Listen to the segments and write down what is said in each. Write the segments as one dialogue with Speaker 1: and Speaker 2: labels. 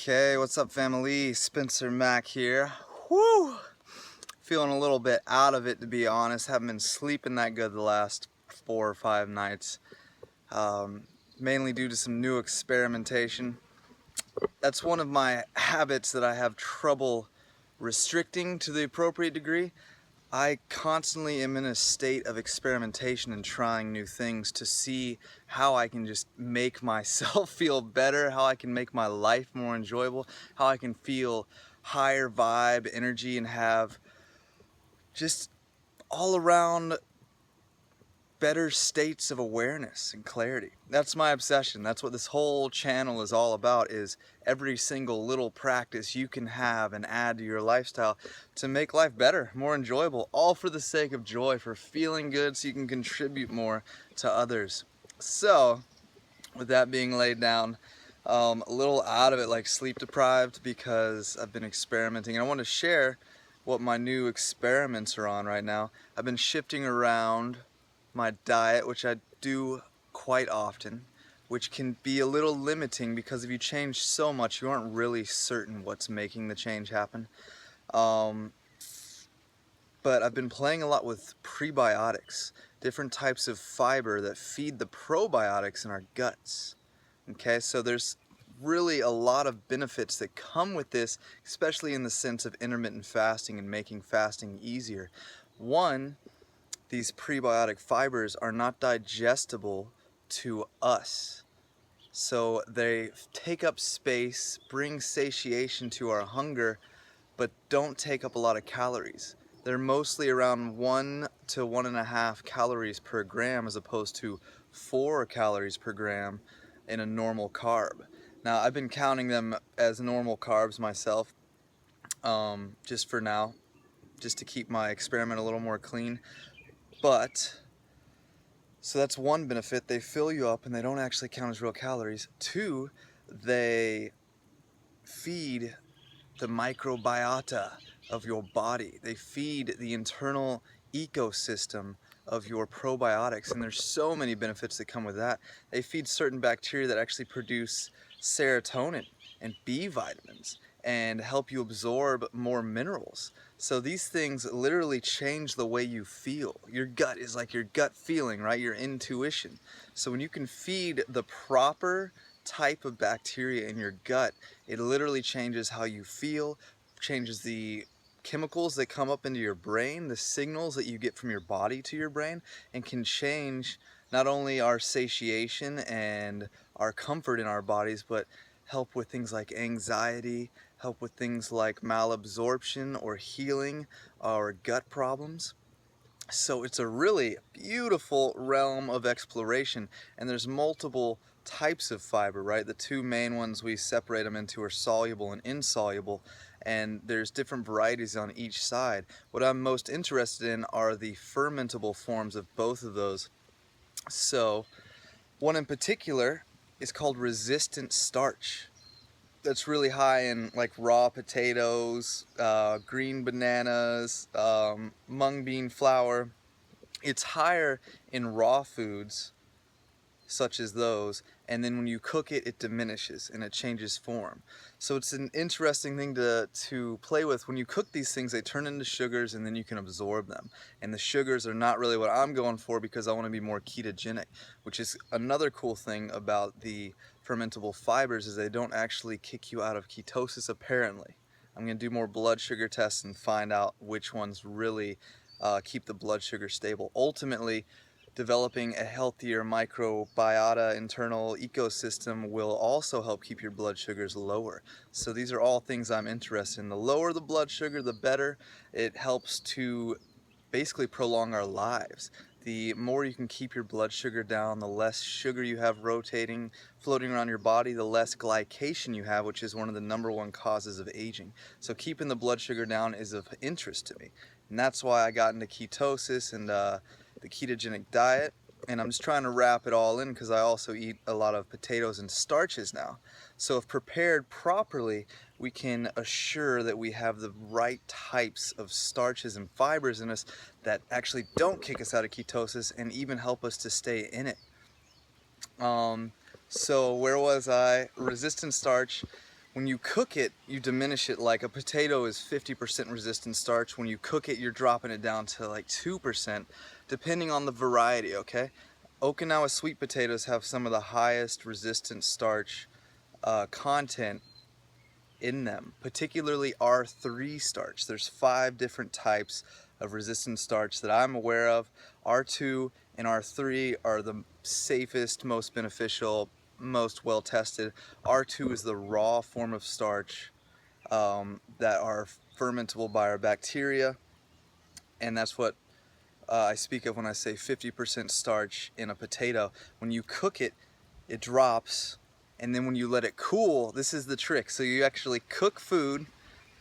Speaker 1: Okay, what's up family? Spencer-Mack here. Woo! Feeling a little bit out of it, to be honest. Haven't been sleeping that good the last 4 or 5 nights. Mainly due to some new experimentation. That's one of my habits that I have trouble restricting to the appropriate degree. I constantly am in a state of experimentation and trying new things to see how I can just make myself feel better, how I can make my life more enjoyable, how I can feel higher vibe, energy, and have just all around better states of awareness and clarity. That's my obsession. That's what this whole channel is all about, is every single little practice you can have and add to your lifestyle to make life better, more enjoyable, all for the sake of joy, for feeling good so you can contribute more to others. So, with that being laid down, a little out of it, like sleep deprived, because I've been experimenting and I want to share what my new experiments are on right now. I've been shifting around my diet, which I do quite often, which can be a little limiting because if you change so much, you aren't really certain what's making the change happen. But I've been playing a lot with prebiotics, different types of fiber that feed the probiotics in our guts. Okay, so there's really a lot of benefits that come with this, especially in the sense of intermittent fasting and making fasting easier. One, these prebiotic fibers are not digestible to us. So they take up space, bring satiation to our hunger, but don't take up a lot of calories. They're mostly around 1 to 1.5 calories per gram as opposed to 4 calories per gram in a normal carb. Now, I've been counting them as normal carbs myself, just for now, just to keep my experiment a little more clean. But, so that's one benefit. They fill you up and they don't actually count as real calories. Two, they feed the microbiota of your body. They feed the internal ecosystem of your probiotics, and there's so many benefits that come with that. They feed certain bacteria that actually produce serotonin and B vitamins and help you absorb more minerals. So these things literally change the way you feel. Your gut is like your gut feeling, right? Your intuition. So when you can feed the proper type of bacteria in your gut, it literally changes how you feel, changes the chemicals that come up into your brain, the signals that you get from your body to your brain, and can change not only our satiation and our comfort in our bodies, but help with things like anxiety, help with things like malabsorption or healing our gut problems. So it's a really beautiful realm of exploration, and there's multiple types of fiber, right? The two main ones, we separate them into, are soluble and insoluble, and there's different varieties on each side. What I'm most interested in are the fermentable forms of both of those. So one in particular is called resistant starch. That's really high in like raw potatoes, green bananas, mung bean flour. It's higher in raw foods such as those, and then when you cook it, it diminishes and it changes form. So it's an interesting thing to play with. When you cook these things, they turn into sugars and then you can absorb them. And the sugars are not really what I'm going for, because I want to be more ketogenic, which is another cool thing about the fermentable fibers, is they don't actually kick you out of ketosis, apparently. I'm going to do more blood sugar tests and find out which ones really keep the blood sugar stable. Ultimately, developing a healthier microbiota internal ecosystem will also help keep your blood sugars lower. So these are all things I'm interested in. The lower the blood sugar, the better. It helps to basically prolong our lives. The more you can keep your blood sugar down, the less sugar you have floating around your body, the less glycation you have, which is one of the #1 causes of aging. So keeping the blood sugar down is of interest to me. And that's why I got into ketosis and the ketogenic diet, and I'm just trying to wrap it all in because I also eat a lot of potatoes and starches now. So if prepared properly, we can assure that we have the right types of starches and fibers in us that actually don't kick us out of ketosis and even help us to stay in it. So where was I? Resistant starch. when you cook it, you diminish it. Like a potato is 50% resistant starch. When you cook it, you're dropping it down to like 2%, depending on the variety, okay? Okinawa sweet potatoes have some of the highest resistant starch content in them, particularly R3 starch. There's 5 different types of resistant starch that I'm aware of. R2 and R3 are the safest, most beneficial, most well tested. R2 is the raw form of starch that are fermentable by our bacteria, and that's what I speak of when I say 50% starch in a potato. When you cook it, it drops, and then when you let it cool, this is the trick. So you actually cook food,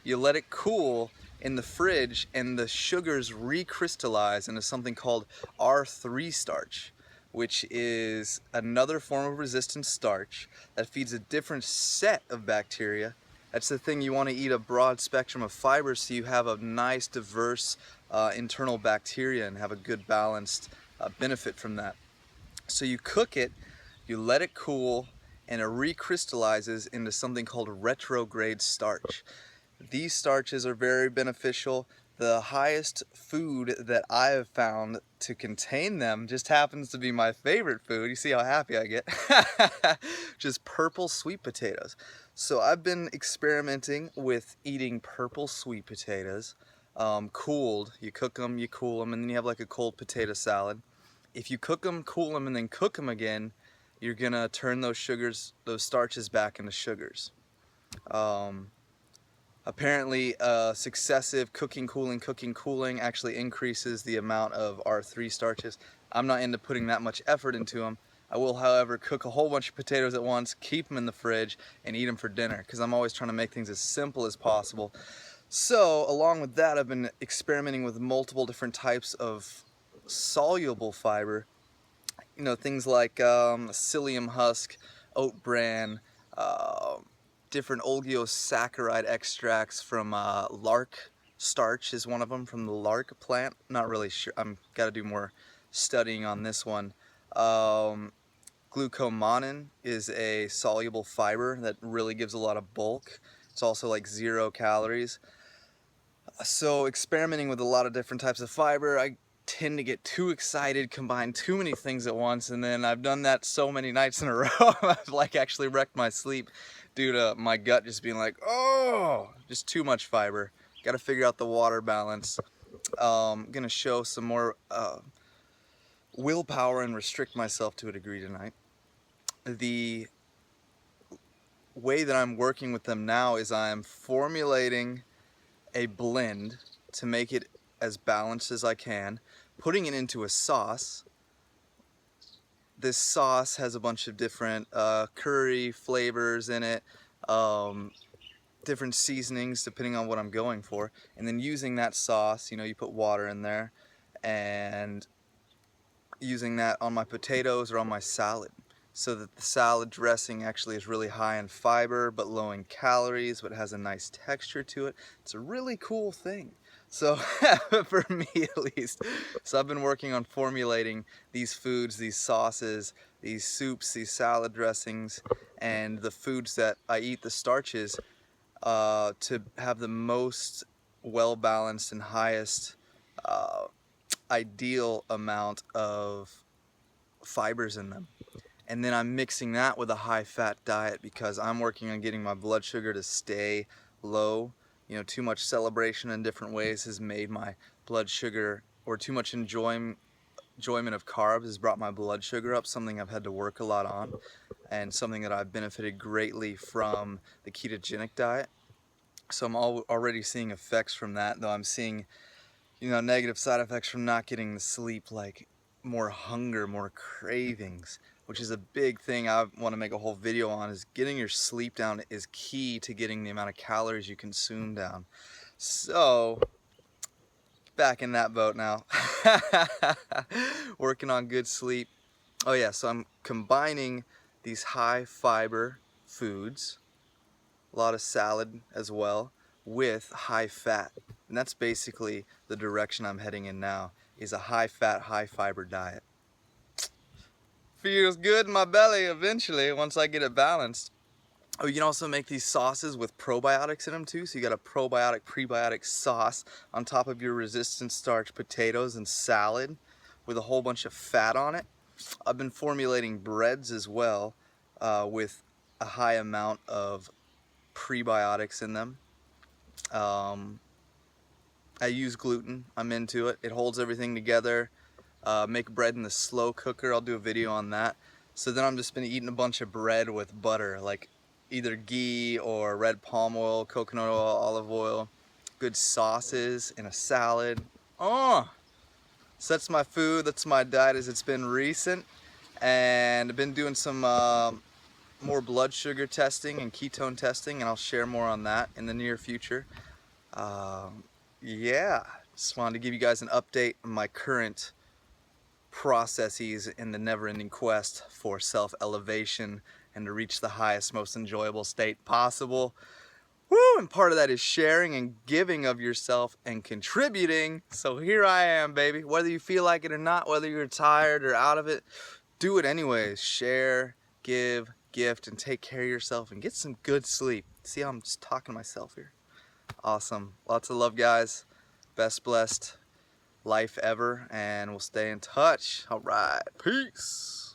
Speaker 1: you let it cool in the fridge, and the sugars recrystallize into something called R3 starch, which is another form of resistant starch that feeds a different set of bacteria. That's the thing, you want to eat a broad spectrum of fibers so you have a nice diverse internal bacteria and have a good balanced benefit from that. So you cook it, you let it cool, and it recrystallizes into something called retrograde starch. These starches are very beneficial. The highest food that I have found to contain them just happens to be my favorite food. You see how happy I get? Just purple sweet potatoes. So I've been experimenting with eating purple sweet potatoes, cooled. You cook them, you cool them, and then you have like a cold potato salad. If you cook them, cool them, and then cook them again, you're gonna turn those sugars, those starches back into sugars. Apparently, successive cooking, cooling actually increases the amount of R3 starches. I'm not into putting that much effort into them. I will, however, cook a whole bunch of potatoes at once, keep them in the fridge, and eat them for dinner, because I'm always trying to make things as simple as possible. So, along with that, I've been experimenting with multiple different types of soluble fiber. You know, things like psyllium husk, oat bran, different oligosaccharide extracts from lark starch is one of them, from the lark plant. Not really sure, I'm got to do more studying on this one. Glucomannan is a soluble fiber that really gives a lot of bulk. It's also like 0 calories. So experimenting with a lot of different types of fiber, I tend to get too excited, combine too many things at once, and then I've done that so many nights in a row, I've like actually wrecked my sleep due to my gut just being like, oh, just too much fiber. Got to figure out the water balance. Gonna show some more willpower and restrict myself to a degree tonight. The way that I'm working with them now is I'm formulating a blend to make it as balanced as I can, putting it into a sauce. This sauce has a bunch of different curry flavors in it, different seasonings depending on what I'm going for, and then using that sauce, you know, you put water in there, and using that on my potatoes or on my salad, so that the salad dressing actually is really high in fiber but low in calories, but has a nice texture to it. It's a really cool thing. So for me at least, so I've been working on formulating these foods, these sauces, these soups, these salad dressings, and the foods that I eat, the starches, to have the most well-balanced and highest ideal amount of fibers in them. And then I'm mixing that with a high-fat diet because I'm working on getting my blood sugar to stay low. You know, too much celebration in different ways has made my blood sugar, or too much enjoyment of carbs has brought my blood sugar up, something I've had to work a lot on, and something that I've benefited greatly from the ketogenic diet. So I'm already seeing effects from that, though I'm seeing, you know, negative side effects from not getting the sleep, like more hunger, more cravings, which is a big thing I want to make a whole video on. Is getting your sleep down is key to getting the amount of calories you consume down. So back in that boat now. Working on good sleep. Oh yeah, so I'm combining these high fiber foods, a lot of salad as well, with high fat. And that's basically the direction I'm heading in now, is a high fat, high fiber diet. Feels good in my belly eventually once I get it balanced. Oh, you can also make these sauces with probiotics in them too. So you got a probiotic prebiotic sauce on top of your resistant starch potatoes and salad with a whole bunch of fat on it. I've been formulating breads as well with a high amount of prebiotics in them. I use gluten. I'm into it. It holds everything together. Make bread in the slow cooker. I'll do a video on that. So then I'm just been eating a bunch of bread with butter, like either ghee or red palm oil, coconut oil, olive oil, good sauces in a salad. Oh, so that's my food. That's my diet as it's been recent. And I've been doing some more blood sugar testing and ketone testing, and I'll share more on that in the near future. Yeah, just wanted to give you guys an update on my current processes in the never-ending quest for self-elevation and to reach the highest, most enjoyable state possible. Woo! And part of that is sharing and giving of yourself and contributing. So here I am, baby. Whether you feel like it or not, whether you're tired or out of it, do it anyways. Share, give, gift, and take care of yourself and get some good sleep. See how I'm just talking to myself here? Awesome. Lots of love, guys. Best blessed life ever, and we'll stay in touch. All right. Peace.